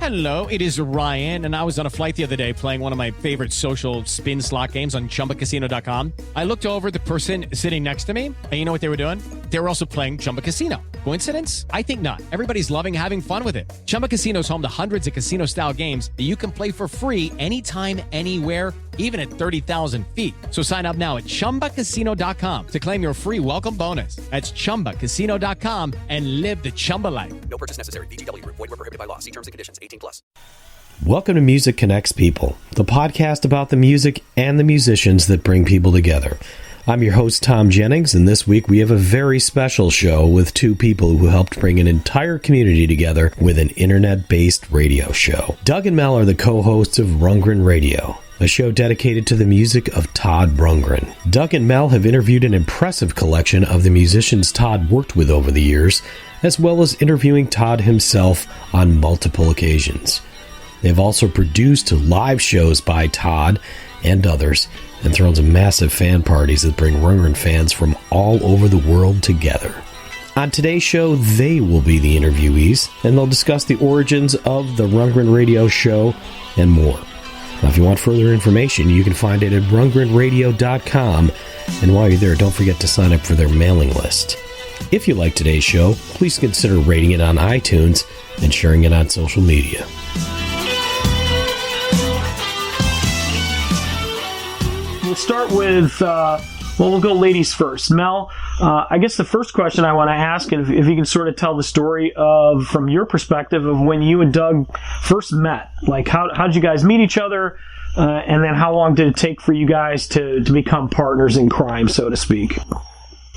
Hello, it is Ryan, and I was on a flight the other day playing one of my favorite social spin slot games on ChumbaCasino.com. I looked over at the person sitting next to me, and you know what they were doing? They were also playing Chumba Casino. Coincidence? I think not. Everybody's loving having fun with it. Chumba Casino is home to hundreds of casino-style games that you can play for free anytime, anywhere, even at 30,000 feet. So sign up now at ChumbaCasino.com to claim your free welcome bonus. That's ChumbaCasino.com and live the Chumba life. No purchase necessary. VGW. Void where prohibited by law. See terms and conditions. 18+. Welcome to Music Connects People, the podcast about the music and the musicians that bring people together. I'm your host, Thom Jennings, and this week we have a very special show with two people who helped bring an entire community together with an internet-based radio show. Doug and Mel are the co-hosts of Rundgren Radio, a show dedicated to the music of Todd Rundgren. Doug and Mel have interviewed an impressive collection of the musicians Todd worked with over the years, as well as interviewing Todd himself on multiple occasions. They've also produced live shows by Todd and others, and thrown some massive fan parties that bring Rundgren fans from all over the world together. On today's show, they will be the interviewees, and they'll discuss the origins of the Rundgren Radio show and more. Now, if you want further information, you can find it at rundgrenradio.com, and while you're there, don't forget to sign up for their mailing list. If you like today's show, please consider rating it on iTunes and sharing it on social media. We'll start with, we'll go ladies first. Mel, I guess the first question I want to ask, if you can sort of tell the story of, from your perspective, of when you and Doug first met. Like, how did you guys meet each other, and then how long did it take for you guys to become partners in crime, so to speak?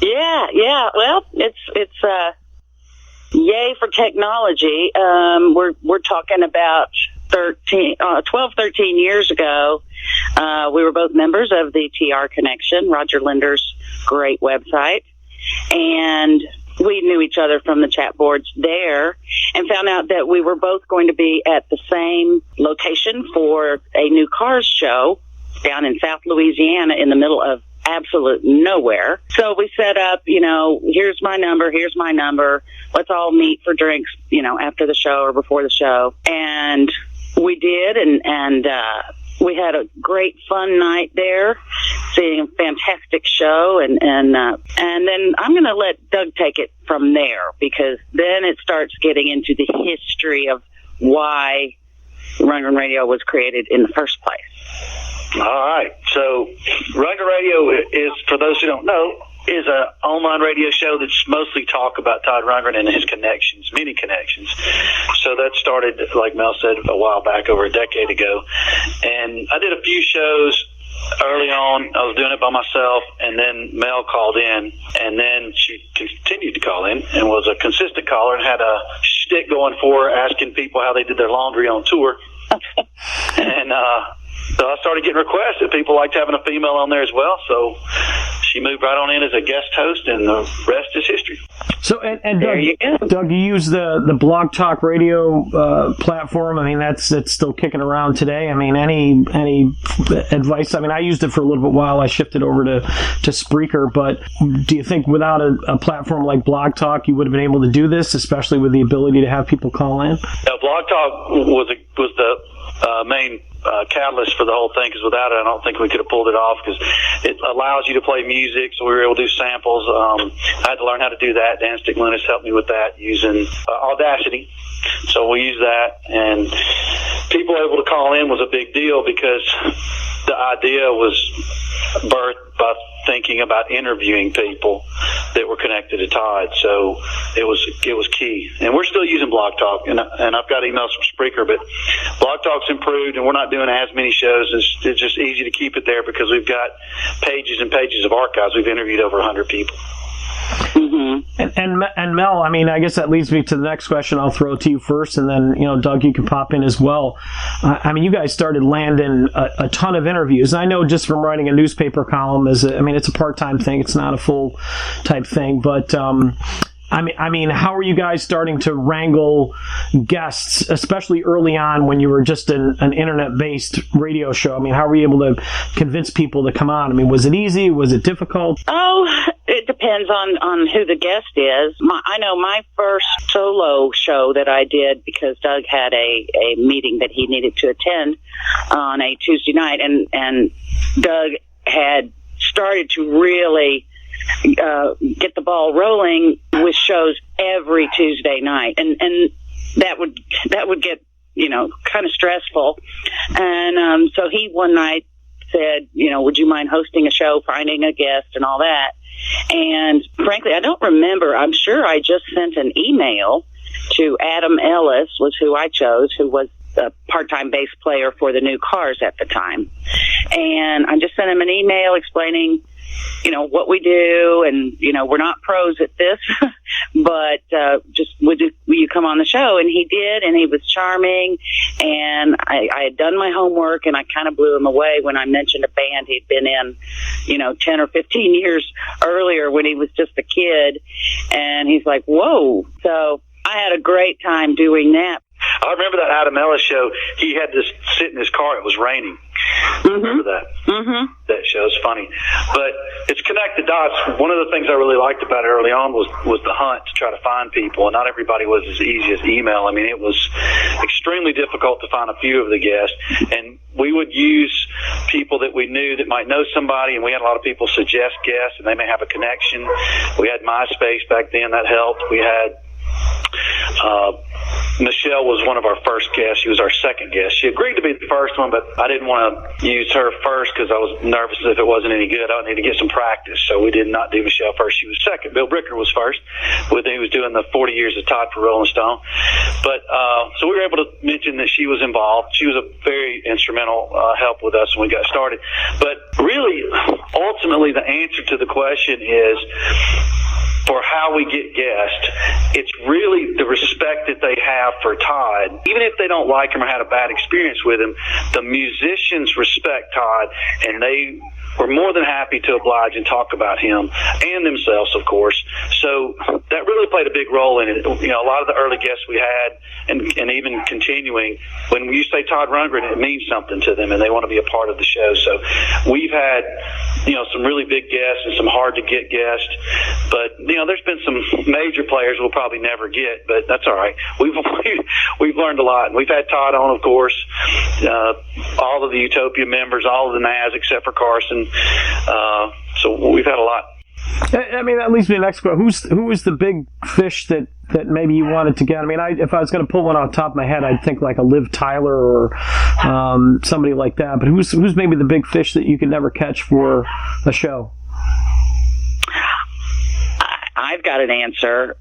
Yeah. Well, it's yay for technology. We're talking about 12, 13 years ago. We were both members of the TR Connection, Roger Linder's great website, and we knew each other from the chat boards there and found out that we were both going to be at the same location for a new Cars show down in South Louisiana in the middle of absolute nowhere. So we set up, here's my number, let's all meet for drinks, after the show or before the show. And we did, and we had a great fun night there, seeing a fantastic show, and then I'm going to let Doug take it from there, because then it starts getting into the history of why Rundgren Radio was created in the first place. All right. So Rundgren Radio is, for those who don't know, is an online radio show that's mostly talk about Todd Rundgren and his connections, many connections. So that started, like Mel said, a while back, over a decade ago. And I did a few shows early on. I was doing it by myself, and then Mel called in, and then she continued to call in and was a consistent caller and had a shtick going for her, asking people how they did their laundry on tour. And so I started getting requests that people liked having a female on there as well. So she moved right on in as a guest host, and the rest is history. So, and Doug, you use the Blog Talk Radio platform. I mean, that's still kicking around today. I mean, any advice? I mean, I used it for a little bit while. I shifted over to Spreaker. But do you think without a platform like Blog Talk, you would have been able to do this, especially with the ability to have people call in? No, Blog Talk was the main catalyst for the whole thing, because without it, I don't think we could have pulled it off, because it allows you to play music, so we were able to do samples. I had to learn how to do that. Dan Sticklunas helped me with that using Audacity. So we use that, and people able to call in was a big deal, because the idea was birthed by thinking about interviewing people that were connected to Todd. So it was key. And we're still using Blog Talk, and I've got emails from Spreaker, but Blog Talk's improved, and we're not doing as many shows. It's just easy to keep it there, because we've got pages and pages of archives. We've interviewed over 100 people. Mm-hmm. And Mel, I mean, I guess that leads me to the next question. I'll throw it to you first, and then, Doug, you can pop in as well. I mean, you guys started landing a ton of interviews. I know just from writing a newspaper column, it's a part-time thing. It's not a full-type thing, but I mean, how are you guys starting to wrangle guests, especially early on when you were just an internet-based radio show? I mean, how were you able to convince people to come on? I mean, was it easy? Was it difficult? Oh, it depends on who the guest is. I know my first solo show that I did, because Doug had a meeting that he needed to attend on a Tuesday night, and Doug had started to really get the ball rolling with shows every Tuesday night, and that would get, you know, kind of stressful. And so he one night said, you know, would you mind hosting a show, finding a guest and all that? And frankly, I don't remember. I'm sure I just sent an email to Adam Ellis, was who I chose, who was a part-time bass player for the New Cars at the time. And I just sent him an email explaining, you know, what we do, and, you know, we're not pros at this, but just will you come on the show? And he did, and he was charming, and I had done my homework, and I kind of blew him away when I mentioned a band he'd been in, you know, 10 or 15 years earlier when he was just a kid, and he's like, whoa. So I had a great time doing that. I remember that Adam Ellis show. He had to sit in his car. It was raining. Remember that? Mm-hmm. That show's funny. But it's connected dots. One of the things I really liked about it early on was the hunt to try to find people. And not everybody was as easy as email. I mean, it was extremely difficult to find a few of the guests. And we would use people that we knew that might know somebody, and we had a lot of people suggest guests, and they may have a connection. We had MySpace back then. That helped. We had Michelle was one of our first guests. She was our second guest. She agreed to be the first one, but I didn't want to use her first because I was nervous if it wasn't any good. I would need to get some practice, so we did not do Michelle first. She was second. Bill Bricker was first. He was doing the 40 Years of Todd for Rolling Stone. But so we were able to mention that she was involved. She was a very instrumental help with us when we got started. But really, ultimately, the answer to the question is, for how we get guests, it's really the respect that they have for Todd. Even if they don't like him or had a bad experience with him, the musicians respect Todd, and they were more than happy to oblige and talk about him and themselves, of course. So that really played a big role in it. You know, a lot of the early guests we had, and even continuing, when you say Todd Rundgren, it means something to them, and they want to be a part of the show. So we've had, you know, some really big guests and some hard to get guests, but you know, there's been some major players we'll probably never get, but that's all right. We've learned a lot, and we've had Todd on, of course, all of the Utopia members, all of the NAS except for Carson. So we've had a lot. I mean, that leads me to the next question. Who was the big fish that maybe you wanted to get? I mean, if I was going to pull one off the top of my head, I'd think like a Liv Tyler or somebody like that. But who's maybe the big fish that you could never catch for a show? I've got an answer.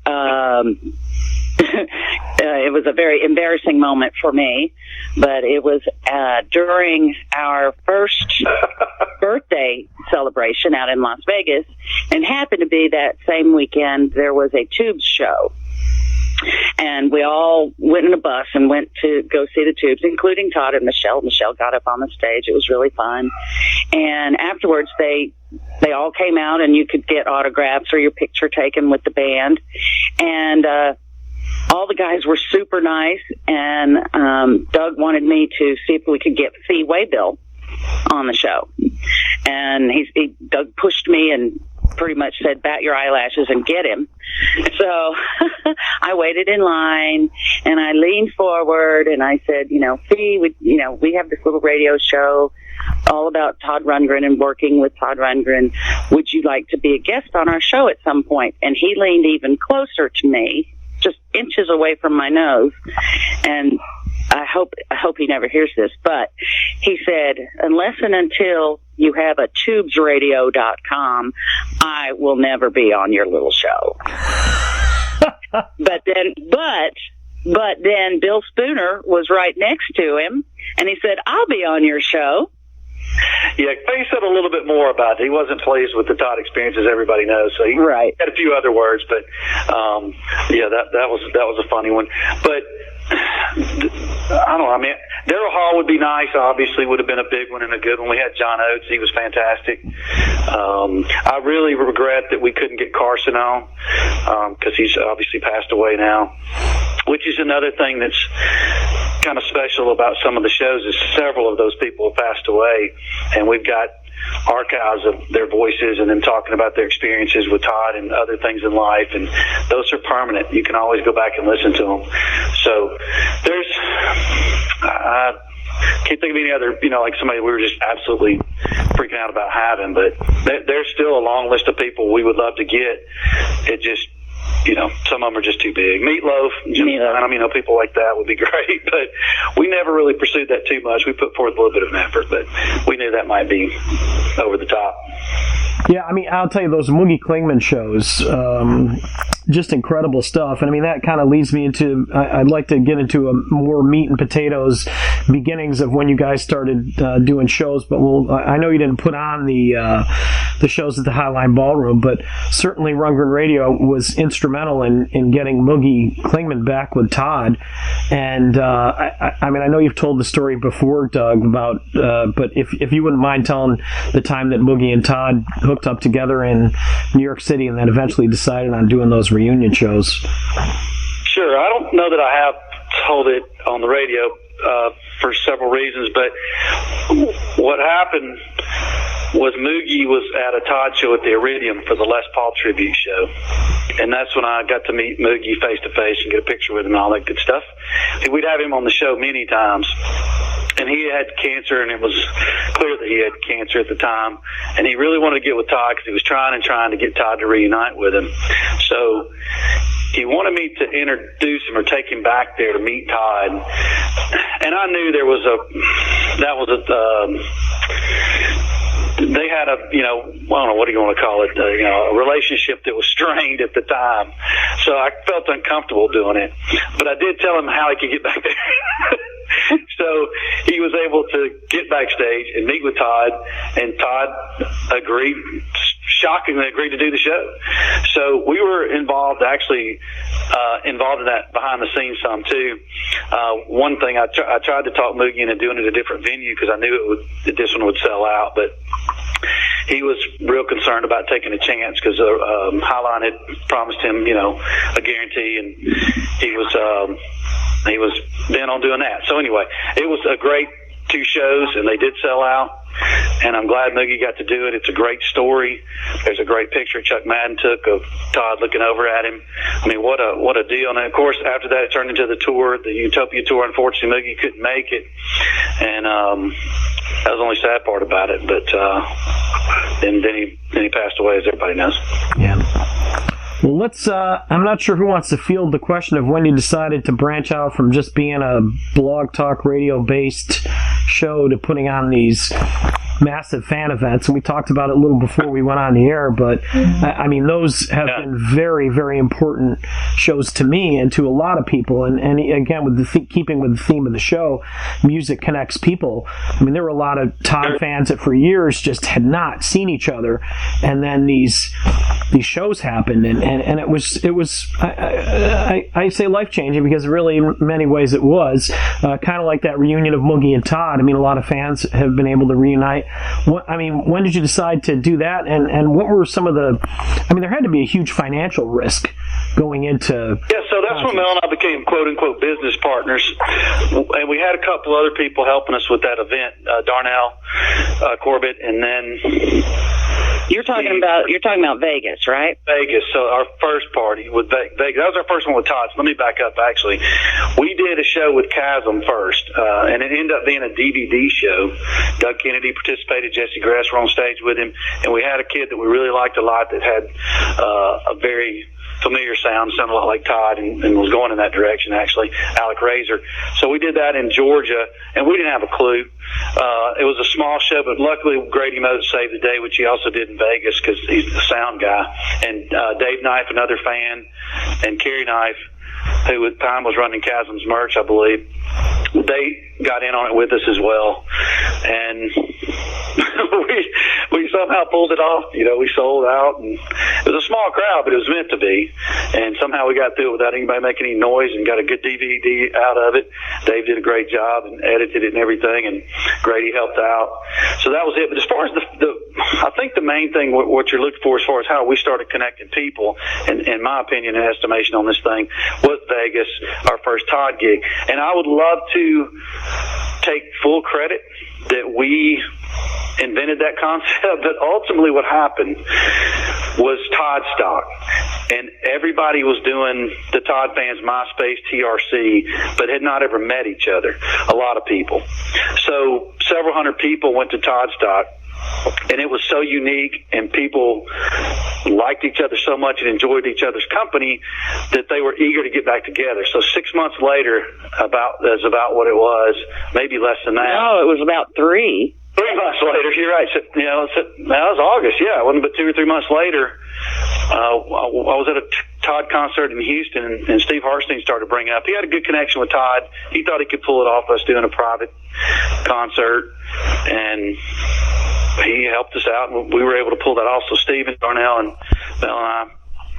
It was a very embarrassing moment for me, but it was during our first birthday celebration out in Las Vegas, and happened to be that same weekend there was a Tubes show. And we all went in a bus and went to go see the Tubes, including Todd and Michelle. Michelle got up on the stage. It was really fun. And afterwards, they all came out, and you could get autographs or your picture taken with the band. And all the guys were super nice, and Doug wanted me to see if we could get Fee Waybill on the show. And Doug pushed me and pretty much said, bat your eyelashes and get him. So I waited in line, and I leaned forward, and I said, you know, Fee, we have this little radio show all about Todd Rundgren and working with Todd Rundgren. Would you like to be a guest on our show at some point? And he leaned even closer to me, just inches away from my nose. And I hope he never hears this, but he said, unless and until you have a tubesradio.com, I will never be on your little show. But then Bill Spooner was right next to him, and he said, I'll be on your show. Yeah, Faye said a little bit more about it. He wasn't pleased with the Todd experience, as everybody knows. So he had a few other words, but yeah, that was a funny one. But I don't know. I mean, Daryl Hall would be nice. Obviously, would have been a big one and a good one. We had John Oates. He was fantastic. I really regret that we couldn't get Carson on because he's obviously passed away now, which is another thing that's kind of special about some of the shows is several of those people have passed away, and we've got archives of their voices and them talking about their experiences with Todd and other things in life, and those are permanent. You can always go back and listen to them. So I can't think of any other, like somebody we were just absolutely freaking out about having, but there's still a long list of people we would love to get. It just, some of them are just too big. Meatloaf, people like that would be great, but we never really pursued that too much. We put forth a little bit of an effort, but we knew that might be over the top. Yeah, I'll tell you, those Moogie Klingman shows, just incredible stuff. And that kind of leads me into, I'd like to get into a more meat and potatoes beginnings of when you guys started doing shows. But I know you didn't put on the shows at the Highline Ballroom, but certainly Rundgren Radio was instrumental in getting Moogie Klingman back with Todd. And I know you've told the story before, Doug, about, but if you wouldn't mind telling the time that Moogie and Todd hooked up together in New York City and then eventually decided on doing those reunion shows. Sure. I don't know that I have told it on the radio for several reasons, but what happened was Moogie was at a Todd show at the Iridium for the Les Paul tribute show, and that's when I got to meet Moogie face to face and get a picture with him and all that good stuff. We'd have him on the show many times, and he had cancer, and it was clear that he had cancer at the time, and he really wanted to get with Todd because he was trying to get Todd to reunite with him. So he wanted me to introduce him or take him back there to meet Todd, and I knew there was they had a, I don't know, what do you want to call it, a relationship that was strained at the time. So I felt uncomfortable doing it. But I did tell him how he could get back there. So he was able to get backstage and meet with Todd, and Todd shockingly agreed to do the show. So we were involved in that behind the scenes some too. One thing I tried to talk Moogie into doing it at a different venue because I knew that this one would sell out, but he was real concerned about taking a chance because Highline had promised him, a guarantee, and he was bent on doing that. So anyway, it was a great 2 shows, and they did sell out. And I'm glad Moogie got to do it. It's a great story. There's a great picture Chuck Madden took of Todd looking over at him. What a deal. And of course, after that, it turned into the tour, the Utopia tour. Unfortunately, Moogie couldn't make it, and that was the only sad part about it. But then he passed away, as everybody knows. Yeah. Well, let's, I'm not sure who wants to field the question of when you decided to branch out from just being a blog talk radio-based show to putting on these massive fan events. And we talked about it a little before we went on the air, but those have been very, very important shows to me and to a lot of people. And again, with keeping with the theme of the show, music connects people. There were a lot of Todd fans that for years just had not seen each other, and then these shows happened, and it was I say life changing because really in many ways it was kind of like that reunion of Moogie and Todd. A lot of fans have been able to reunite. When did you decide to do that, and what were some of the? There had to be a huge financial risk going into. Yeah, so that's when Mel and I became quote unquote business partners, and we had a couple other people helping us with that event, Darnell Corbett, and then. You're talking about Vegas, right? Vegas. So our first party with Vegas, that was our first one with Todd. So let me back up. Actually, we did a show with Chasm first, and it ended up being a DVD show. Doug Kennedy participated. Jesse Grass were on stage with him, and we had a kid that we really liked a lot that had a very familiar sounded a lot like Todd and was going in that direction, actually, Alec Razor. So we did that in Georgia, and we didn't have a clue. It was a small show, but luckily Grady Moses saved the day, which he also did in Vegas because he's the sound guy. And Dave Knife, another fan, and Kerry Knife, who at the time was running Chasm's merch, I believe, they got in on it with us as well. And we somehow pulled it off. We sold out, and it was a small crowd, but it was meant to be. And somehow we got through it without anybody making any noise and got a good DVD out of it. Dave did a great job and edited it and everything, and Grady helped out. So that was it. But as far as I think the main thing, what you're looking for as far as how we started connecting people, and in my opinion and estimation on this thing, was Vegas, our first Todd gig. And I would love to take full credit that we invented that concept, but ultimately what happened was Todd stock. And everybody was doing the Todd fans MySpace TRC, but had not ever met each other, a lot of people. So several hundred people went to Todd stock. And it was so unique, and people liked each other so much and enjoyed each other's company that they were eager to get back together. So 6 months later, about what it was, maybe less than that. No, it was about 3. 3 months later, you're right. So, that was August. Yeah, it wasn't but 2 or 3 months later. I was at a Todd concert in Houston, and Steve Hartstein started bringing up. He had a good connection with Todd. He thought he could pull it off us doing a private concert, and he helped us out, and we were able to pull that off. So Steve and Darnell and Mel and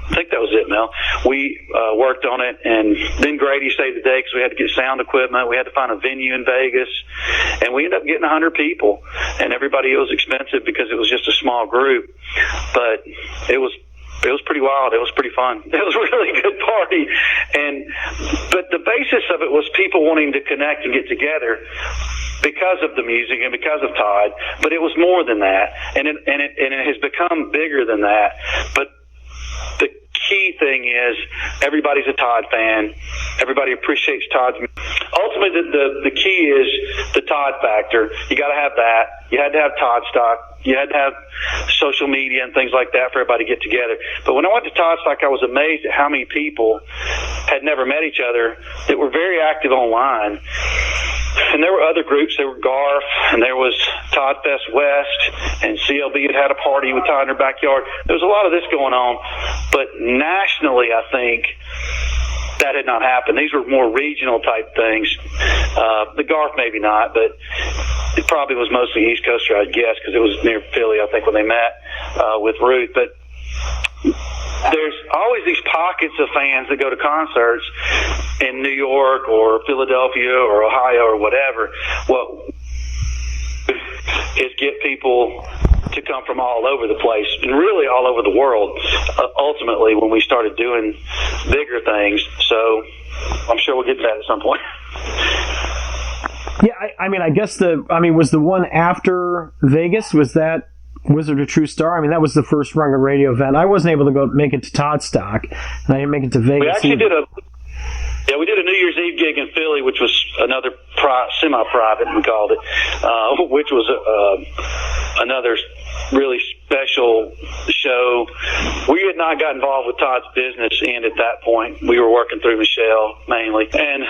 I think that was it, Mel. We worked on it, and then Grady saved the day because we had to get sound equipment. We had to find a venue in Vegas, and we ended up getting 100 people. And everybody, it was expensive because it was just a small group, but it was pretty wild. It was pretty fun. It was a really good party. But the basis of it was people wanting to connect and get together because of the music and because of Todd. But it was more than that. And it has become bigger than that. But the key thing is everybody's a Todd fan. Everybody appreciates Todd's music. Ultimately, the key is the Todd factor. You got to have that. You had to have Todd stock. You had to have social media and things like that for everybody to get together. But when I went to Todd stock, I was amazed at how many people had never met each other that were very active online. And there were other groups. There were Garf, and there was Todd Fest West, and CLB had a party with Todd in their backyard. There was a lot of this going on. But nationally, I think that had not happened. These were more regional type things. The Garf maybe not, but it probably was mostly East Coaster, I'd guess, because it was near Philly, I think, when they met with Ruth. But there's always these pockets of fans that go to concerts in New York or Philadelphia or Ohio or whatever. What is get people to come from all over the place and really all over the world, ultimately, when we started doing bigger things. So I'm sure we'll get to that at some point. Yeah, I guess was the one after Vegas, was that Wizard of True Star? I mean, that was the first Rundgren Radio event. I wasn't able to go make it to Todd stock, and I didn't make it to Vegas. We actually did a New Year's Eve gig in Philly, which was another semi-private, we called it, which was another really special show. We had not got involved with Todd's business end at that point. We were working through Michelle mainly, and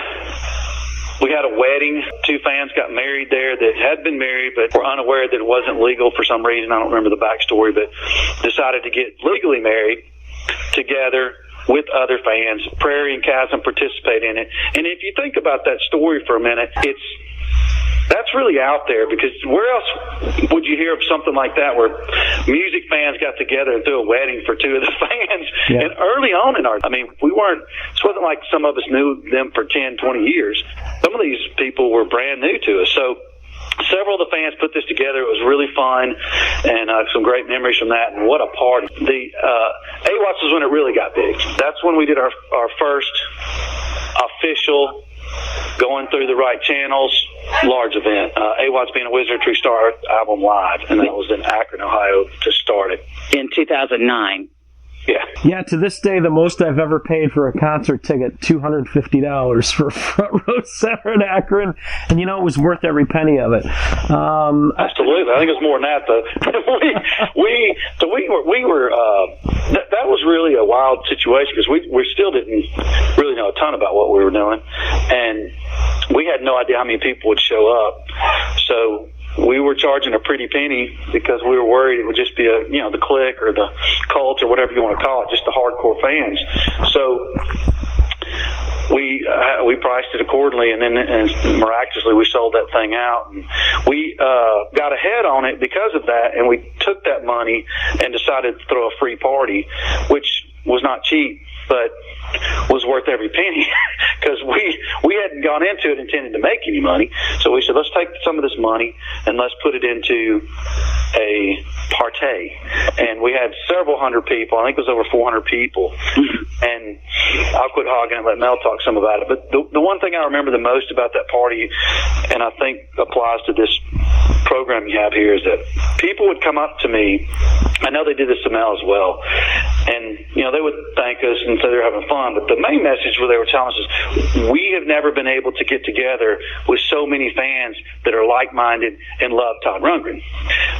we had a wedding. 2 fans got married there that had been married but were unaware that it wasn't legal for some reason. I don't remember the backstory, but decided to get legally married together with other fans. Prairie and Chasm participate in it. And if you think about that story for a minute, that's really out there, because where else would you hear of something like that where music fans got together and threw a wedding for 2 of the fans? Yeah. And early on in this wasn't like some of us knew them for 10, 20 years. Some of these people were brand new to us. So several of the fans put this together. It was really fun, and some great memories from that. And what a party! The AWATS was when it really got big. That's when we did our first official, going through the right channels, large event. AWATS being a Wizard of True Star album live, and that was in Akron, Ohio, to start it. In 2009. Yeah, to this day, the most I've ever paid for a concert ticket, $250 for a front row center in Akron, and it was worth every penny of it. Absolutely, I think it was more than that, though. That was really a wild situation, because we still didn't really know a ton about what we were doing, and we had no idea how many people would show up. So we were charging a pretty penny because we were worried it would just be the clique or the cult or whatever you want to call it, just the hardcore fans. So we priced it accordingly, and then miraculously we sold that thing out. And we got ahead on it because of that, and we took that money and decided to throw a free party, which was not cheap, but was worth every penny, because we hadn't gone into it intending to make any money. So we said, let's take some of this money and let's put it into a party. And we had several hundred people. I think it was over 400 people. And I'll quit hogging and let Mel talk some about it. But the one thing I remember the most about that party, and I think applies to this program you have here is that people would come up to me. I know they did this to Mel as well, and they would thank us and say they're having fun. But the main message where they were telling us is, we have never been able to get together with so many fans that are like-minded and love Todd Rundgren,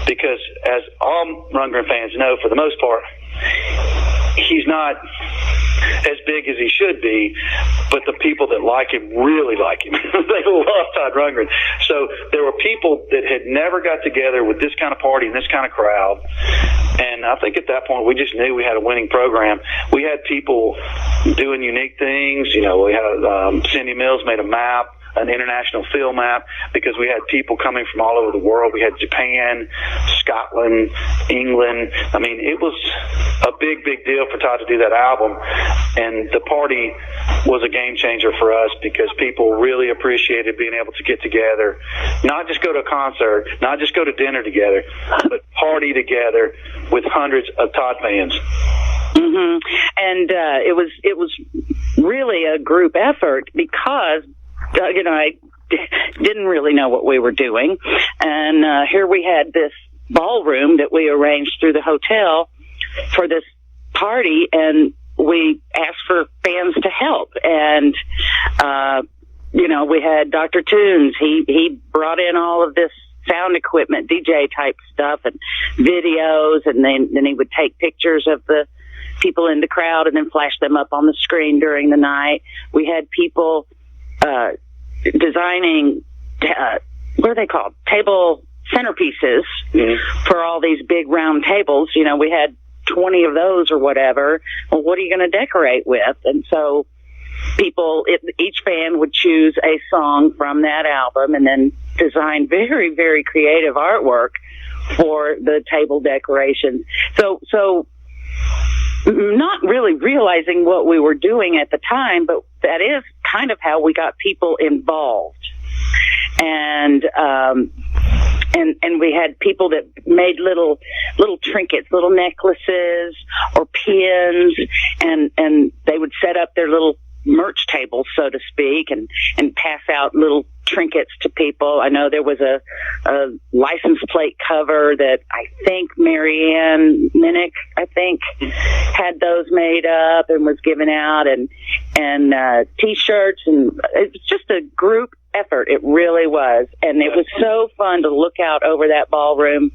because as all Rundgren fans know, for the most part, he's not as big as he should be, but the people that like him really like him. They love Todd Rundgren. So there were people that had never got together with this kind of party and this kind of crowd. And I think at that point we just knew we had a winning program. We had people doing unique things. We had Cindy Mills made a map, an international field map, because we had people coming from all over the world. We had Japan, Scotland, England. I mean, it was a big, big deal for Todd to do that album. And the party was a game changer for us because people really appreciated being able to get together, not just go to a concert, not just go to dinner together, but party together with hundreds of Todd fans. Mm-hmm. And it was really a group effort because Doug and I didn't really know what we were doing. And here we had this ballroom that we arranged through the hotel for this party, and we asked for fans to help. And, we had Dr. Tunes. He brought in all of this sound equipment, DJ type stuff and videos, and then he would take pictures of the people in the crowd and then flash them up on the screen during the night. We had people designing, what are they called? Table centerpieces for all these big round tables. We had 20 of those or whatever. Well, what are you going to decorate with? And so each fan would choose a song from that album and then design very, very creative artwork for the table decorations. So not really realizing what we were doing at the time, but that is kind of how we got people involved. And we had people that made little trinkets, little necklaces or pins, and they would set up their little merch tables, so to speak, and pass out little trinkets to people. I know there was a license plate cover that I think Marianne Minnick, had those made up and was given out, and T-shirts, and it was just a group effort. It really was. And it was so fun to look out over that ballroom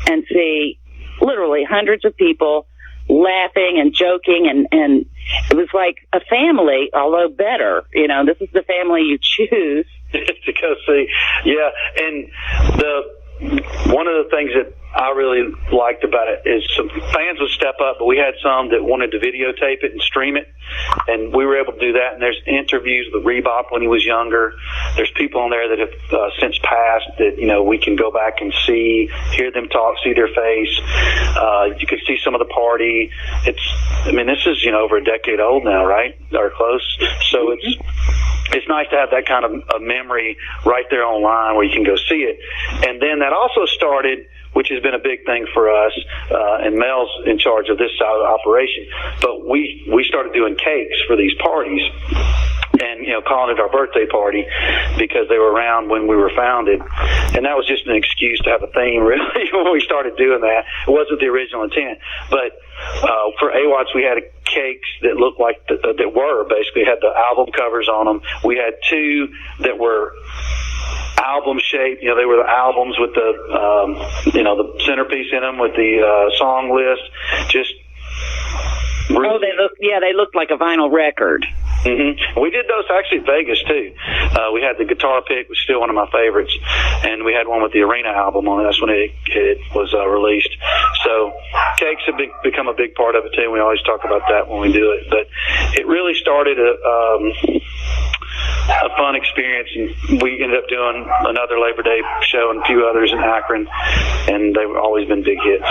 and see literally hundreds of people laughing and joking, and it was like a family, although better. This is the family you choose to go see. Yeah, and one of the things that I really liked about it is some fans would step up, but we had some that wanted to videotape it and stream it, and we were able to do that. And there's interviews with Rebop when he was younger. There's people on there that have since passed that we can go back and see, hear them talk, see their face. You could see some of the party. This is over a decade old now, right? Or close. So it's nice to have that kind of a memory right there online where you can go see it. And then that also started, which has been a big thing for us, and Mel's in charge of this side of the operation. But we started doing cakes for these parties, and calling it our birthday party because they were around when we were founded, and that was just an excuse to have a theme, really. When we started doing that, it wasn't the original intent. But for AWATS, we had cakes that looked like that were basically had the album covers on them. We had two that were album shape. They were the albums with the the centerpiece in them with the song list. Just really, they looked like a vinyl record. Mm-hmm. We did those actually in Vegas too. We had the guitar pick, was still one of my favorites, and we had one with the Arena album on it. That's when it was released. So cakes have become a big part of it too. We always talk about that when we do it. But it really started a fun experience, and we ended up doing another Labor Day show and a few others in Akron, and they've always been big hits.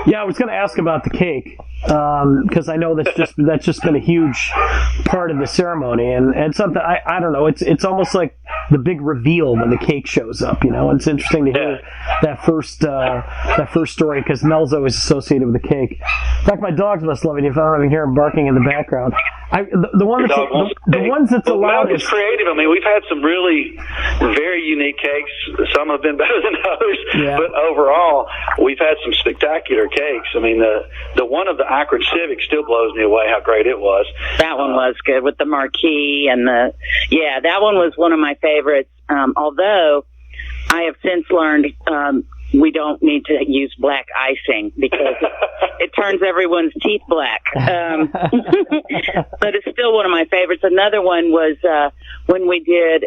Yeah, I was going to ask about the cake because I know that's just been a huge part of the ceremony, and something I don't know. It's almost like the big reveal when the cake shows up. And it's interesting to hear that first story, because Mel's always associated with the cake. In fact, my dogs must love it. If I don't even hear them barking in the background. The ones that's allowed. Mel is creative. I mean, we've had some really very unique cakes. Some have been better than others, but overall, we've had some spectacular cakes. I mean, the one of the Akron Civic still blows me away how great it was. That one was good with the marquee and that one was one of my favorites. Although I have since learned we don't need to use black icing because it turns everyone's teeth black. But it's still one of my favorites. Another one was when we did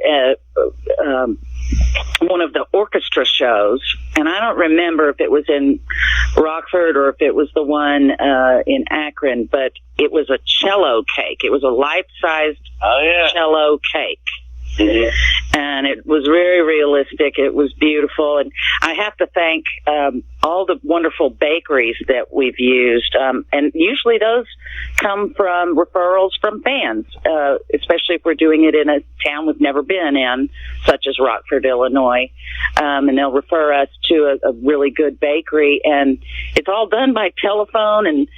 one of the orchestra shows, and I don't remember if it was in Rockford or if it was the one in Akron, but it was a cello cake. It was a life-sized cello cake. And it was very realistic. It was beautiful. And I have to thank all the wonderful bakeries that we've used. And usually those come from referrals from fans, especially if we're doing it in a town we've never been in, such as Rockford, Illinois. And they'll refer us to a really good bakery. And it's all done by telephone and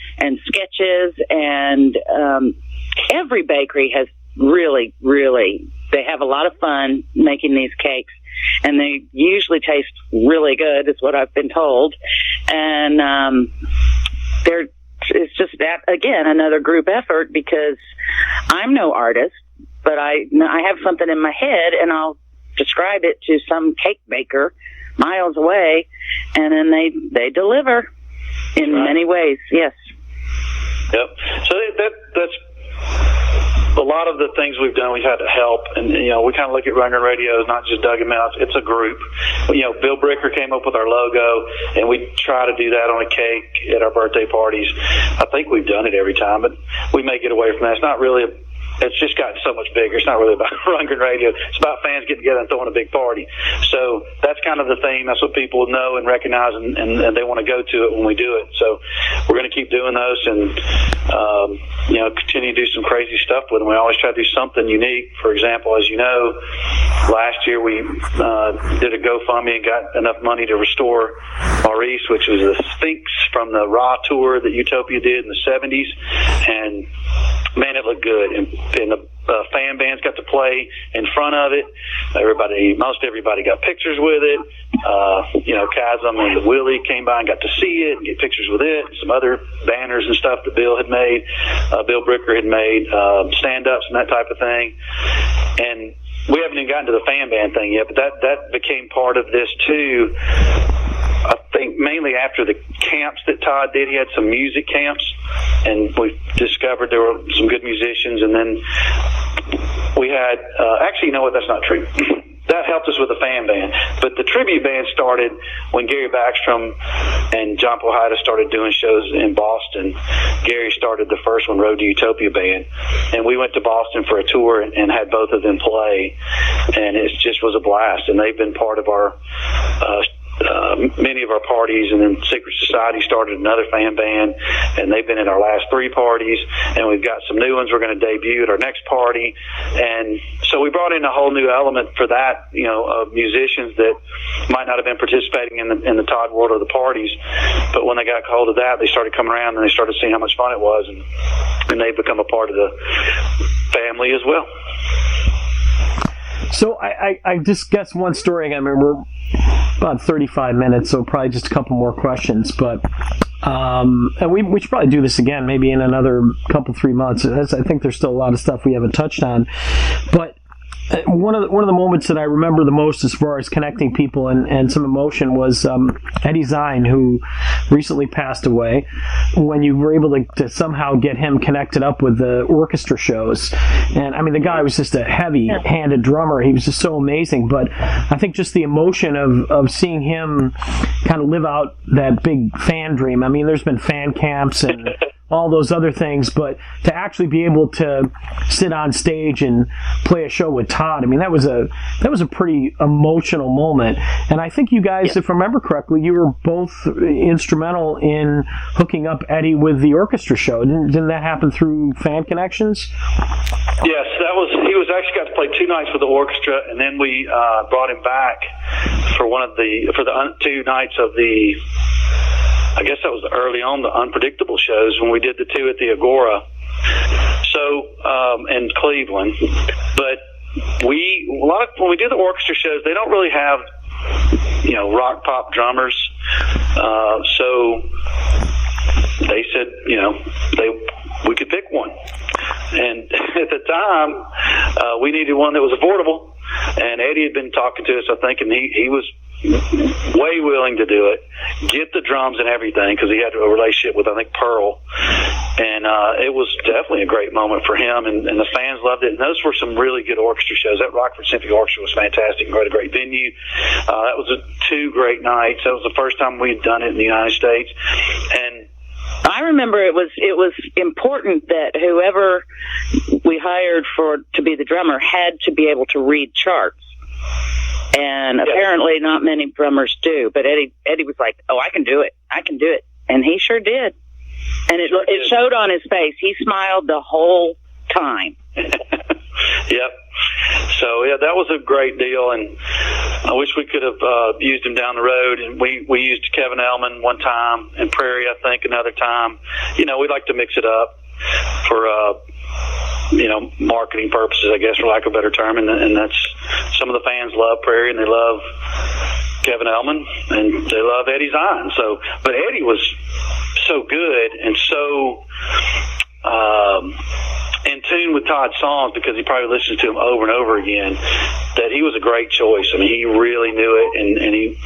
sketches. And every bakery has really, they have a lot of fun making these cakes, and they usually taste really good, is what I've been told. And it's just that, again, another group effort, because I'm no artist, but I have something in my head, and I'll describe it to some cake baker miles away, and then they deliver in many ways. Yes. Yep. So that's a lot of the things we've done, we've had to help, and we kind of look at Rundgren Radio as not just Doug and Mel, it's a group. Bill Bricker came up with our logo, and we try to do that on a cake at our birthday parties. I think we've done it every time, but we may get away from that. It's not really it's just gotten so much bigger. It's not really about Rundgren Radio. It's about fans getting together and throwing a big party. So that's kind of the theme. That's what people know and recognize, and they want to go to it when we do it. So we're going to keep doing those and, continue to do some crazy stuff with them. We always try to do something unique. For example, as you know, last year we did a GoFundMe and got enough money to restore Maurice, which was the Sphinx from the Raw tour that Utopia did in the 70s. And, man, it looked good. And the fan bands got to play in front of it. Most everybody got pictures with it. Chasm and Willie came by and got to see it and get pictures with it. Some other banners and stuff that Bill had made, Bill Bricker had made, stand-ups and that type of thing. And we haven't even gotten to the fan band thing yet, but that became part of this too. I think mainly after the camps that Todd did, he had some music camps, and we discovered there were some good musicians, and then we had, actually, you know what, that's not true. That helped us with the fan band. But the tribute band started when Gary Backstrom and John Pohida started doing shows in Boston. Gary started the first one, Road to Utopia Band. And we went to Boston for a tour and had both of them play. And it just was a blast. And they've been part of our many of our parties, and then Secret Society started another fan band, and they've been in our last 3 parties, and we've got some new ones we're going to debut at our next party. And so we brought in a whole new element for that, of musicians that might not have been participating in the Todd world of the parties, but when they got hold of that, they started coming around and they started seeing how much fun it was, and they've become a part of the family as well. So I just guess one story again. I mean, we're about 35 minutes, so probably just a couple more questions. But and we should probably do this again, maybe in another 3 months. I think there's still a lot of stuff we haven't touched on. But one of the moments that I remember the most as far as connecting people and some emotion was Eddie Zine, who recently passed away, when you were able to somehow get him connected up with the orchestra shows. And I mean, the guy was just a heavy-handed drummer. He was just so amazing. But I think just the emotion of seeing him kind of live out that big fan dream. I mean, there's been fan camps and all those other things, but to actually be able to sit on stage and play a show with Todd, I mean, that was a pretty emotional moment. And I think you guys, if I remember correctly, you were both instrumental in hooking up Eddie with the orchestra show. Didn't that happen through fan connections? Yes, he was actually got to play 2 nights with the orchestra, and then we brought him back for the 2 nights of the, I guess that was early on, the Unpredictable shows when we did the 2 at the Agora. So, in Cleveland. But when we do the orchestra shows, they don't really have, rock pop drummers. So they said, we could pick one. And at the time, we needed one that was affordable. And Eddie had been talking to us, I think, and he was way willing to do it, get the drums and everything, because he had a relationship with, I think, Pearl. And it was definitely a great moment for him, and the fans loved it. And those were some really good orchestra shows. That Rockford Symphony Orchestra was fantastic, and a great venue. That was 2 great nights. That was the first time we had done it in the United States. And I remember it was important that whoever we hired to be the drummer had to be able to read charts. And apparently not many drummers do. But Eddie was like, "Oh, I can do it. I can do it." And he sure did. And it showed on his face. He smiled the whole time. Yep. So, that was a great deal, and I wish we could have used him down the road. And we used Kevin Elman one time, and Prairie, I think, another time. We like to mix it up for, marketing purposes, I guess, for lack of a better term. And that's, some of the fans love Prairie, and they love Kevin Elman, and they love Eddie Zine. So, but Eddie was so good and so in tune with Todd's songs, because he probably listens to them over and over again, that he was a great choice. I mean, he really knew it, and he,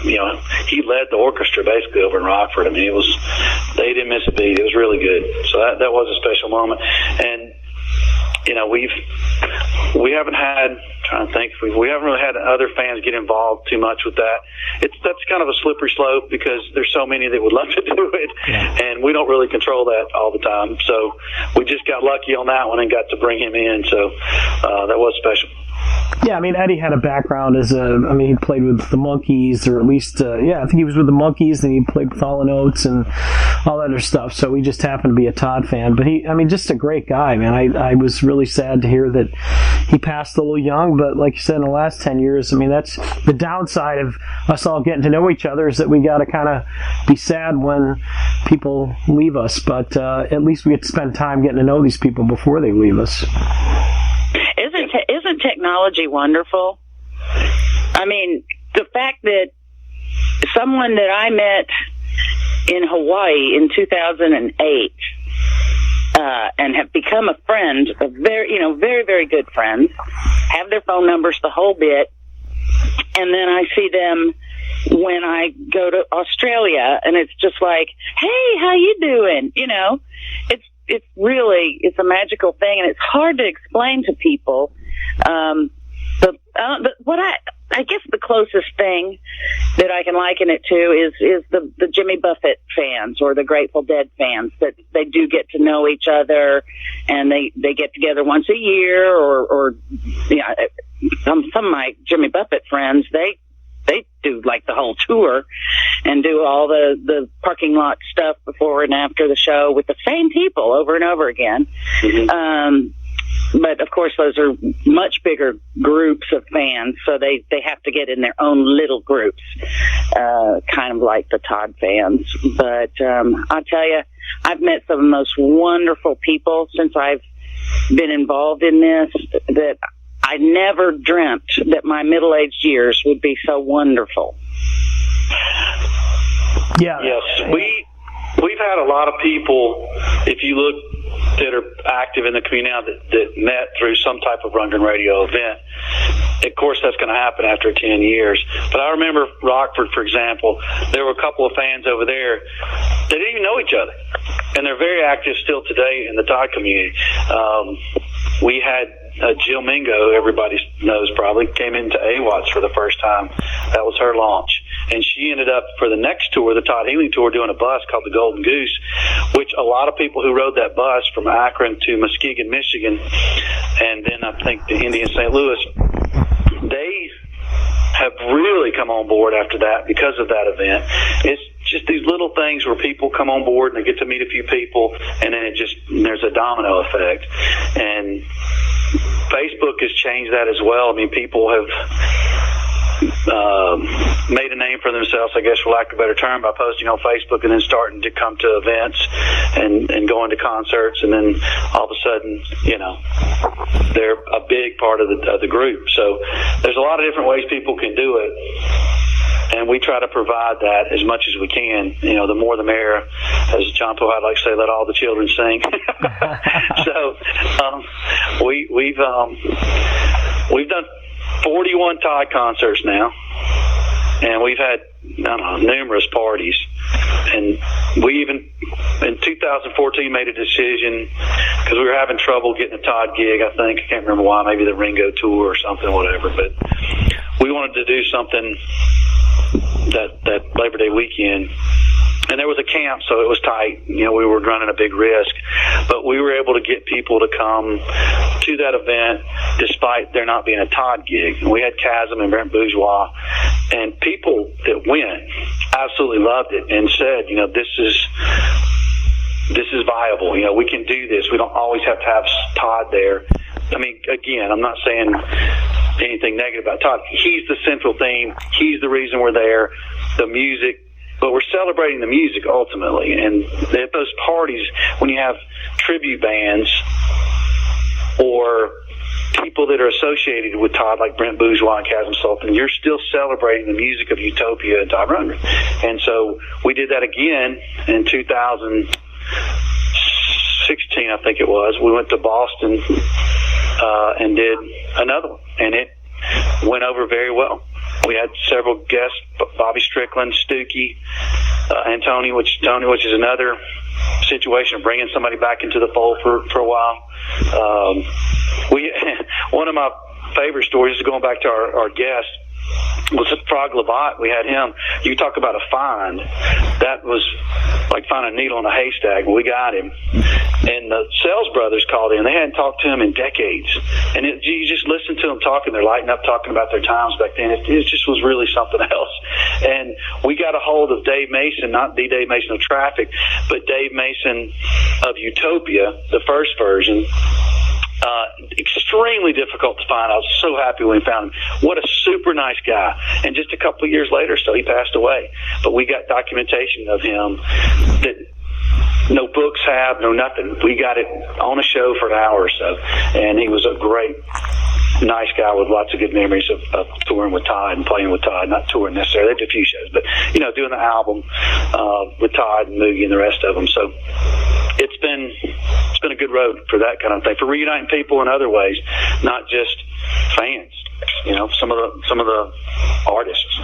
he led the orchestra basically over in Rockford. I mean, they didn't miss a beat. It was really good. So that was a special moment. And we haven't had, trying to think, we haven't really had other fans get involved too much with that. That's kind of a slippery slope, because there's so many that would love to do it, and we don't really control that all the time. So we just got lucky on that one and got to bring him in. So that was special. Yeah, I mean, Eddie had a background he played with the Monkees, or at least, I think he was with the Monkees, and he played with Hall & Oates and all that other stuff. So we just happened to be a Todd fan. But just a great guy, man. I was really sad to hear that he passed a little young, but like you said, in the last 10 years, I mean, that's the downside of us all getting to know each other, is that we got to kind of be sad when people leave us. But at least we get to spend time getting to know these people before they leave us. Isn't technology wonderful? I mean, the fact that someone that I met in Hawaii in 2008 and have become a friend, very, very good friends, have their phone numbers, the whole bit, and then I see them when I go to Australia, and it's just like, "Hey, how you doing?" It's a magical thing, and it's hard to explain to people. I guess the closest thing that I can liken it to is the Jimmy Buffett fans or the Grateful Dead fans, that they do get to know each other, and they get together once a year, or some of my Jimmy Buffett friends, they do like the whole tour and do all the parking lot stuff before and after the show with the same people over and over again. Mm-hmm. But of course, those are much bigger groups of fans, so they have to get in their own little groups, kind of like the Todd fans. But I'll tell you, I've met some of the most wonderful people since I've been involved in this, that I never dreamt that my middle-aged years would be so wonderful. Yeah. Yes, we've had a lot of people, if you look, that are active in the community now that met through some type of Rundgren Radio event. Of course, that's going to happen after 10 years. But I remember Rockford, for example, there were a couple of fans over there that didn't even know each other. And they're very active still today in the Todd community. We had Jill Mingo, everybody knows probably, came into AWATS for the first time. That was her launch. And she ended up, for the next tour, the Todd Healing Tour, doing a bus called the Golden Goose, which a lot of people who rode that bus from Akron to Muskegon, Michigan, and then I think to Indy and St. Louis, they have really come on board after that because of that event. It's just these little things where people come on board and they get to meet a few people, and then there's a domino effect. And Facebook has changed that as well. I mean, people have made a name for themselves, I guess, for lack of a better term, by posting on Facebook and then starting to come to events and going to concerts, and then all of a sudden, they're a big part of the group. So there's a lot of different ways people can do it, and we try to provide that as much as we can. The more the merrier, as John Powhite likes to say, let all the children sing. So we've done 41 Todd concerts now, and we've had numerous parties. And we even in 2014 made a decision because we were having trouble getting a Todd gig. I can't remember why, maybe the Ringo tour or something, whatever. But we wanted to do something that Labor Day weekend. And there was a camp, so it was tight. We were running a big risk. But we were able to get people to come to that event despite there not being a Todd gig. And we had Chasm and Brent Bourgeois. And people that went absolutely loved it and said, this is viable. We can do this. We don't always have to have Todd there. I mean, again, I'm not saying anything negative about Todd. He's the central theme. He's the reason we're there. The music. But we're celebrating the music ultimately. And at those parties, when you have tribute bands or people that are associated with Todd, like Brent Bourgeois and Chasm Sultan, you're still celebrating the music of Utopia and Todd Rundgren. And so we did that again in 2016, I think it was. We went to Boston and did another one, and it went over very well. We had several guests: Bobby Strickland, Stookie, and Tony, which is another situation of bringing somebody back into the fold for a while. One of my favorite stories is going back to our guest. Was Frog Labatt. We had him. You talk about a find. That was like finding a needle in a haystack. We got him. And the Sales Brothers called in. They hadn't talked to him in decades. And you just listen to them talking. They're lighting up, talking about their times back then. It just was really something else. And we got a hold of Dave Mason, not the Dave Mason of Traffic, but Dave Mason of Utopia, the first version. Extremely difficult to find. I was so happy when we found him. What a super nice guy. And just a couple of years later, so he passed away. But we got documentation of him that no books have, no nothing. We got it on a show for an hour or so. And he was a great, nice guy with lots of good memories of touring with Todd and playing with Todd. Not touring necessarily, they did a few shows, but doing the album with Todd and Moogie and the rest of them. So it's been a good road for that kind of thing, for reuniting people in other ways, not just fans. Some of the artists.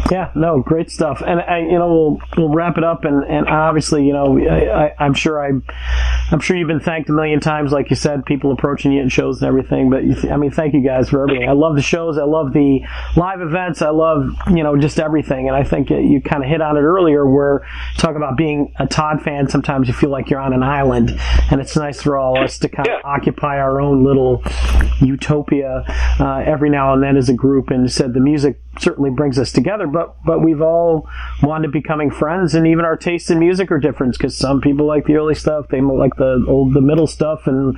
Yeah, no, great stuff. And we'll wrap it up. And obviously, I'm sure you've been thanked a million times, like you said, people approaching you at shows and everything. But thank you guys for everything. I love the shows. I love the live events. I love just everything. And I think you kind of hit on it earlier, where talk about being a Todd fan. Sometimes you feel like you're on an island, and it's nice for all of us to kind of occupy our own little utopia every now and then as a group. And you said the music certainly brings us together, but we've all wound up becoming friends, and even our tastes in music are different, because some people like the early stuff, they like the middle stuff, and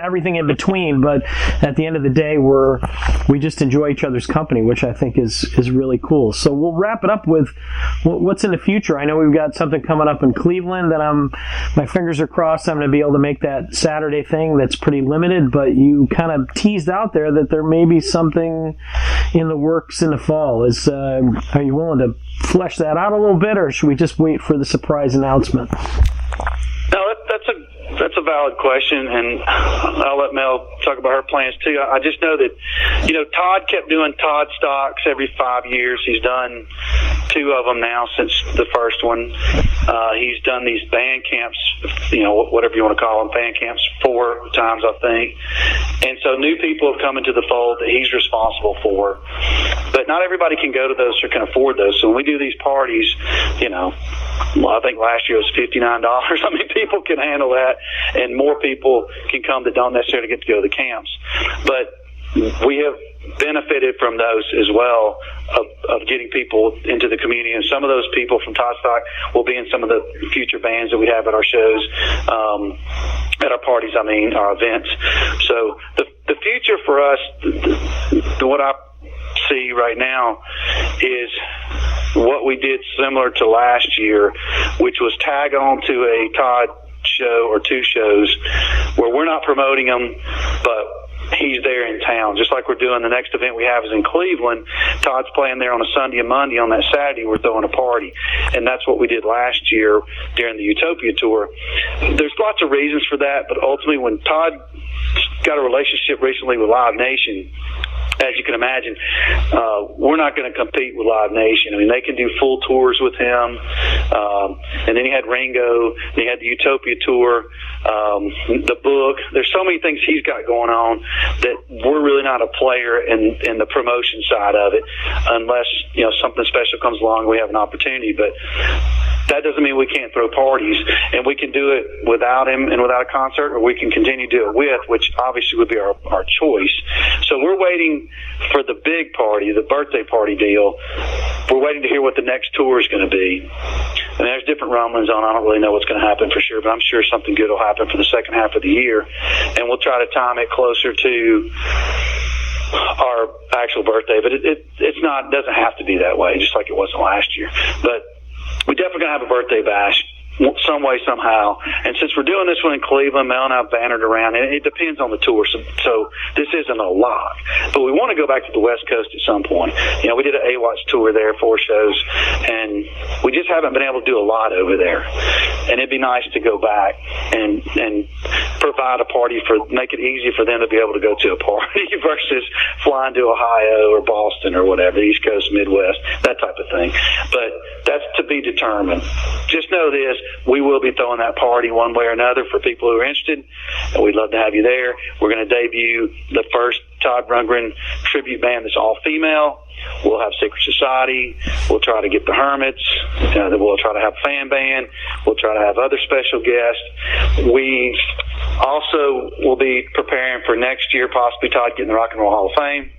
everything in between. But at the end of the day, we just enjoy each other's company, which I think is really cool. So we'll wrap it up with what's in the future. I know we've got something coming up in Cleveland that my fingers are crossed I'm going to be able to make that Saturday thing. That's pretty limited, but you kind of teased out there that there may be something in the works in the fall. Are you willing to flesh that out a little bit, or should we just wait for the surprise announcement? No, that's a valid question, and I'll let Mel talk about her plans too. I just know that Todd kept doing Todd stocks every 5 years. He's done 2 of them now since the first one. He's done these band camps, whatever you want to call them, band camps 4 times, I think. And so new people have come into the fold that he's responsible for. But not everybody can go to those or can afford those. So when we do these parties, I think last year it was $59. I mean, people can handle that, and more people can come that don't necessarily get to go to the camps. But we have benefited from those as well, of getting people into the community. And some of those people from Todd Stock will be in some of the future bands that we have at our shows, at our parties, our events. So the future for us, what I see right now is what we did similar to last year, which was tag on to a Todd show or 2 shows where we're not promoting them, but he's there in town, just like we're doing. The next event we have is in Cleveland. Todd's playing there on a Sunday and Monday. On that Saturday, we're throwing a party. And that's what we did last year during the Utopia tour. There's lots of reasons for that, but ultimately when Todd got a relationship recently with Live Nation, as you can imagine, we're not going to compete with Live Nation. I mean, they can do full tours with him. And then he had Ringo, and he had the Utopia tour, the book. There's so many things he's got going on that we're really not a player in the promotion side of it, unless, something special comes along and we have an opportunity. But that doesn't mean we can't throw parties, and we can do it without him and without a concert, or we can continue to do it with, which obviously would be our choice. So we're waiting for the big party, the birthday party deal. We're waiting to hear what the next tour is going to be. And there's different rumblings on. I don't really know what's going to happen for sure, but I'm sure something good will happen for the second half of the year. And we'll try to time it closer to our actual birthday. But it's not, doesn't have to be that way, just like it wasn't last year. But we're definitely going to have a birthday bash some way, somehow. And since we're doing this one in Cleveland, Mel and I bannered around, and it depends on the tour. So this isn't a lot. But we want to go back to the West Coast at some point. We did an AWATS tour there, 4 shows, and we just haven't been able to do a lot over there. And it'd be nice to go back and provide a party, make it easy for them to be able to go to a party versus flying to Ohio or Boston or whatever, East Coast, Midwest, that type of thing. But that's to be determined. Just know this. We will be throwing that party one way or another for people who are interested, and we'd love to have you there. We're going to debut the first Todd Rundgren tribute band that's all female. We'll have Secret Society. We'll try to get the Hermits. We'll try to have a fan band. We'll try to have other special guests. We also will be preparing for next year, possibly Todd getting the Rock and Roll Hall of Fame.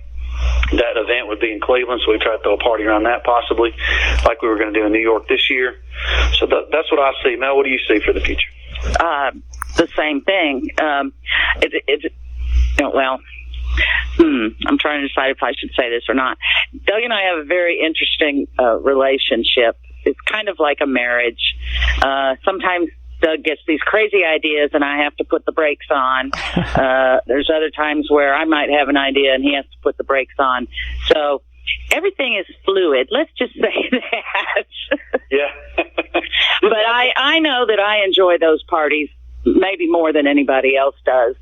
That event would be in Cleveland, so we try to throw a party around that possibly, like we were going to do in New York this year. So that's what I see. Mel, what do you see for the future? The same thing. I'm trying to decide if I should say this or not. Doug and I have a very interesting relationship. It's kind of like a marriage. Sometimes Doug gets these crazy ideas and I have to put the brakes on. There's other times where I might have an idea and he has to put the brakes on. So everything is fluid. Let's just say that. Yeah. But I know that I enjoy those parties maybe more than anybody else does,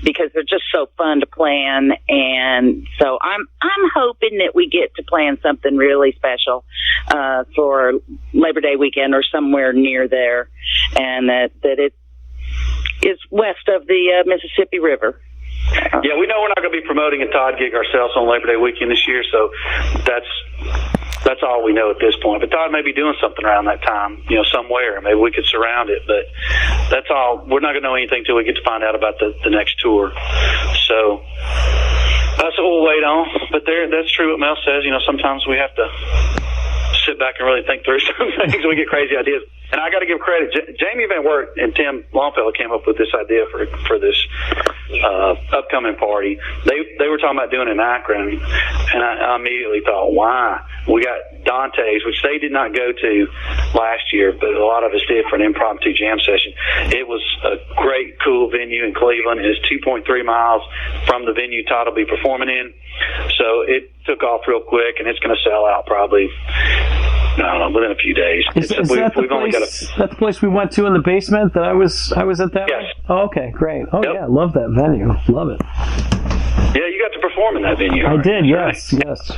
because they're just so fun to plan. And so I'm hoping that we get to plan something really special for Labor Day weekend or somewhere near there, and that it is west of the Mississippi River. Yeah, we know we're not going to be promoting a Todd gig ourselves on Labor Day weekend this year, so that's all we know at this point. But Todd may be doing something around that time, somewhere. Maybe we could surround it, but that's all. We're not going to know anything until we get to find out about the next tour. So that's what we'll wait on. But that's true what Mel says. Sometimes we have to sit back and really think through some things. We get crazy ideas. And I got to give credit. Jamie Van Wert and Tim Longfellow came up with this idea for this upcoming party. They were talking about doing it in Akron, and I immediately thought, why? We got Dante's, which they did not go to last year, but a lot of us did for an impromptu jam session. It was a great, cool venue in Cleveland. It's 2.3 miles from the venue Todd will be performing in. So it took off real quick, and it's going to sell out probably, I don't know, within a few days. Is that the place we went to in the basement that I was at that? Yes. Oh, okay, great. Oh, yep. Yeah, love that venue. Love it. Yeah, you got to perform in that venue. I did, yes, right? yes.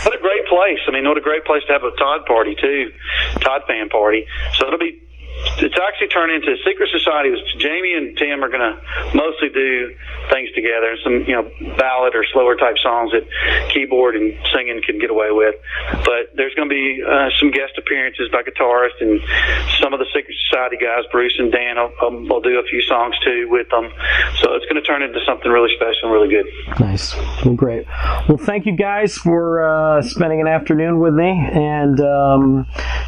What a great place. I mean, what a great place to have a Todd party, too. Todd fan party. So it's actually turned into a secret society. Jamie and Tim are going to mostly do things together, some, ballad or slower type songs that keyboard and singing can get away with. But there's going to be some guest appearances by guitarists, and some of the secret society guys, Bruce and Dan, will do a few songs too with them. So it's going to turn into something really special and really good. Nice. Well, great. Well, thank you guys for spending an afternoon with me, and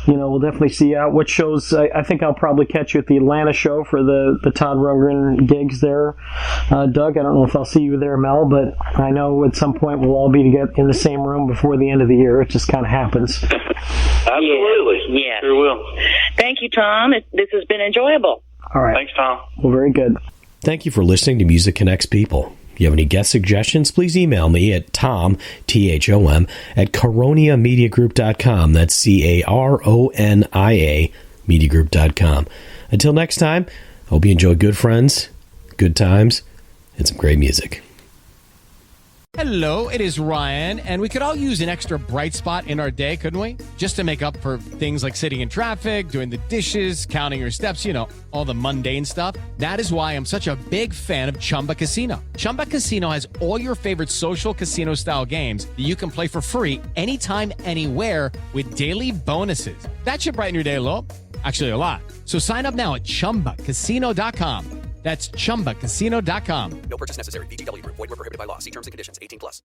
we'll definitely see out what shows. I think I'll probably catch you at the Atlanta show for the Todd Rundgren gigs there. Doug, I don't know if I'll see you there, Mel, but I know at some point we'll all be together in the same room before the end of the year. It just kind of happens. Absolutely. Yeah. Sure will. Thank you, Tom. This has been enjoyable. All right. Thanks, Tom. Well, very good. Thank you for listening to Music Connects People. If you have any guest suggestions, please email me at Thom, Thom, at caroniamediagroup.com. That's CARONIA mediagroup.com. Until next time, I hope you enjoy good friends, good times, and some great music. Hello, it is Ryan, and we could all use an extra bright spot in our day, couldn't we? Just to make up for things like sitting in traffic, doing the dishes, counting your steps, all the mundane stuff. That is why I'm such a big fan of Chumba Casino. Chumba Casino has all your favorite social casino-style games that you can play for free anytime, anywhere with daily bonuses. That should brighten your day a little. Actually, a lot. So sign up now at ChumbaCasino.com. That's ChumbaCasino.com. No purchase necessary. VGW Group. Void where prohibited by law. See terms and conditions. 18+.